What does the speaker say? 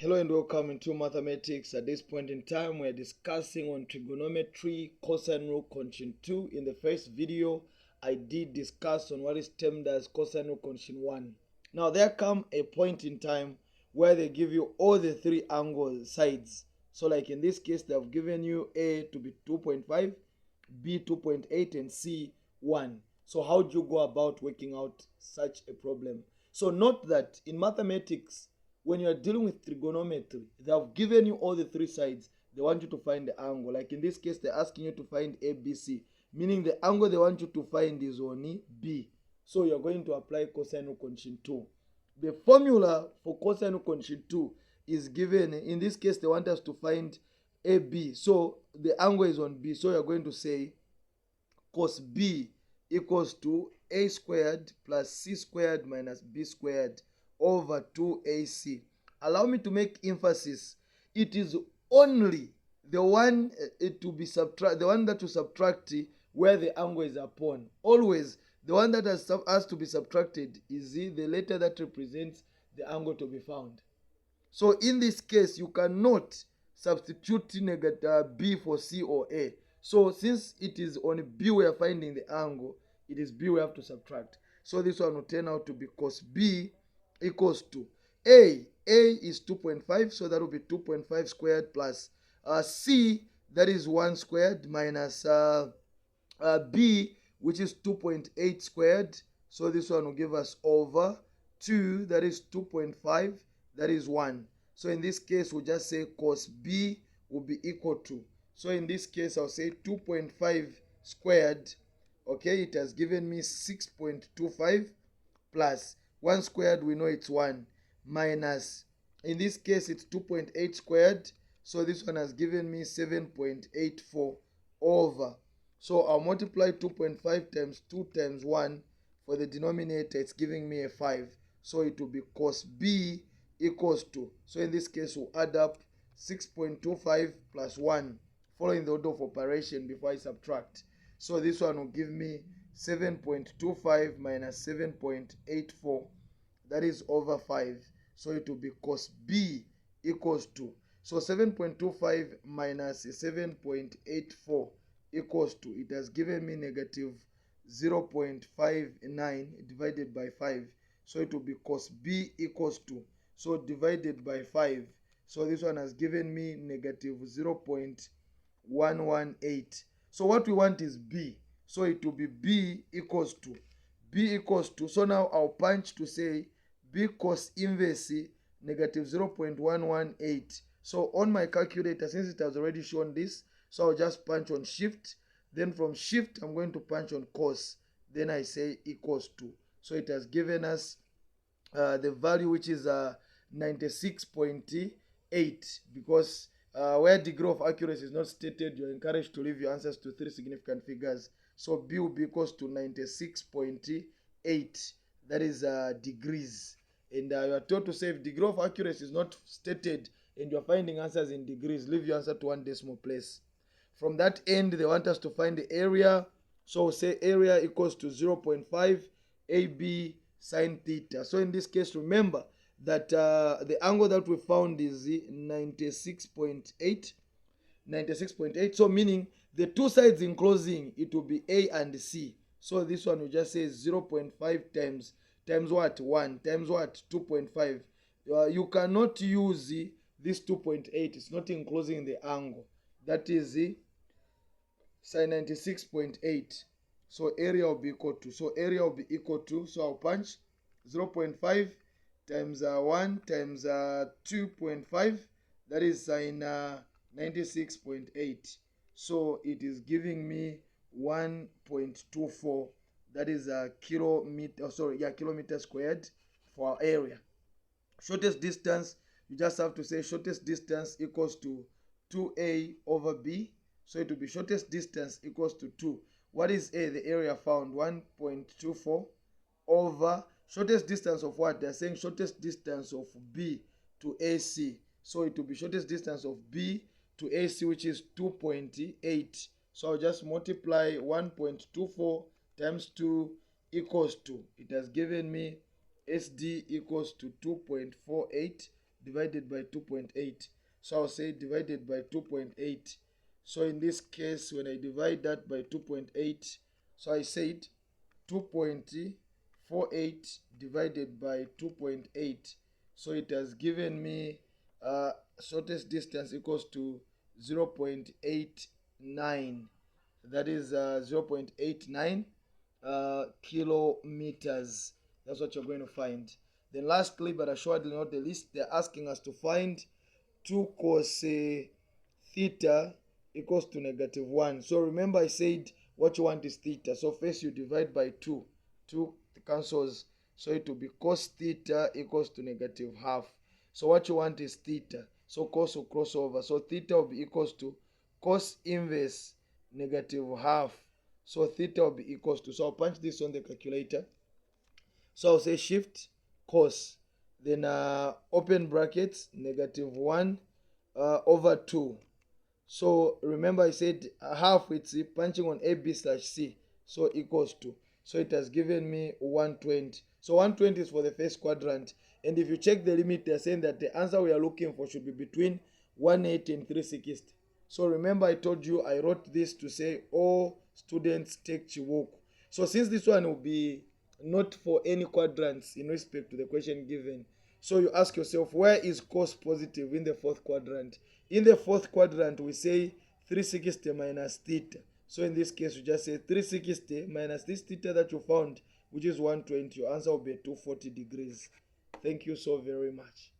Hello and welcome into mathematics. At this point in time, we're discussing on trigonometry, cosine rule condition 2. In the first video, I did discuss on what is termed as cosine rule condition 1. Now, there come a point in time where they give you all the three angle sides. So like in this case, they have given you A to be 2.5, B 2.8, and C 1. So how do you go about working out such a problem? So note that in mathematics, when you are dealing with trigonometry, they have given you all the three sides. They want you to find the angle. Like in this case, they're asking you to find ABC, meaning the angle they want you to find is only B. So you're going to apply cosine rule condition 2. The formula for cosine rule condition 2 is given. In this case, they want us to find AB. So the angle is on B. So you're going to say cos B equals to A squared plus C squared minus B squared over 2AC. Allow me to make emphasis. It is only the one the one that you subtract where the angle is upon. Always the one that has to be subtracted is the letter that represents the angle to be found. So in this case, you cannot substitute negative B for C or A. So since it is on B we are finding the angle, it is B we have to subtract. So this one will turn out to be cos B equals to A is 2.5, so that will be 2.5 squared plus C, that is 1 squared, minus B, which is 2.8 squared. So this one will give us over 2, that is 2.5, that is 1. So in this case, we'll just say cos B will be equal to. So in this case, I'll say 2.5 squared. Okay, it has given me 6.25 plus 1 squared, we know it's 1, minus, in this case, it's 2.8 squared. So this one has given me 7.84 over. So I'll multiply 2.5 times 2 times 1 for the denominator. It's giving me a 5. So it will be cos B equals to. So in this case, we'll add up 6.25 plus 1, following the order of operation before I subtract. So this one will give me 7.25 minus 7.84, that is over 5. So it will be cos B equals to. So 7.25 minus 7.84 equals to. It has given me negative 0.59 divided by 5. So it will be cos B equals to. So divided by 5. So this one has given me negative 0.118. So what we want is B. So it will be B equals to. B equals to. So now I'll punch to say B cos inverse negative 0.118. So on my calculator, since it has already shown this, so I'll just punch on shift. Then from shift, I'm going to punch on cos. Then I say equals to. So it has given us the value, which is 96.8, because where degree of accuracy is not stated, you're encouraged to leave your answers to 3 significant figures. So B will be equals to 96.8. That is degrees. And you are told to say if degree of accuracy is not stated and you're finding answers in degrees, leave your answer to 1 decimal place. From that end, they want us to find the area. So we'll say area equals to 0.5 AB sine theta. So in this case, remember that the angle that we found is 96.8. So meaning the two sides enclosing, it will be A and C. So this one will just say 0.5 times what? 1 times what? 2.5. You cannot use this 2.8. It's not enclosing the angle. That is sine 96.8. So area will be equal to. So area will be equal to. So I'll punch 0.5 times 1 times 2.5. That is sine 96.8. So it is giving me 1.24. That is a kilometer squared for our area. Shortest distance, you just have to say shortest distance equals to 2A over B. So it will be shortest distance equals to 2. What is A? The area found, 1.24 over shortest distance of what? They're saying shortest distance of B to AC. So it will be shortest distance of B to AC, which is 2.8. So I'll just multiply 1.24 times 2 equals to. It has given me SD equals to 2.48 divided by 2.8. So I'll say divided by 2.8. So in this case, when I divide that by 2.8, so I said 2.48 divided by 2.8. So it has given me shortest distance equals to 0.89. That is 0.89 kilometers. That's what you're going to find. Then lastly, but assuredly not the least, they're asking us to find 2 cos theta equals to -1. So remember I said what you want is theta. So first you divide by 2. 2 cancels. So it will be cos theta equals to -half. So what you want is theta. So cos will cross over. So theta will be equals to cos inverse -half. So theta will be equals to, so I'll punch this on the calculator. So I'll say shift cos, then open brackets, -1 over 2. So remember I said half, it's punching on AB/C, so equals to. So it has given me 120. So 120 is for the first quadrant. And if you check the limit, they're saying that the answer we are looking for should be between 180 and 360. So remember I told you I wrote this to say all students take Chiwoku. So since this one will be not for any quadrants in respect to the question given, so you ask yourself, where is cos positive in the fourth quadrant? In the fourth quadrant, we say 360 minus theta. So in this case, you just say 360 minus this theta that you found, which is 120. Your answer will be 240 degrees. Thank you so very much.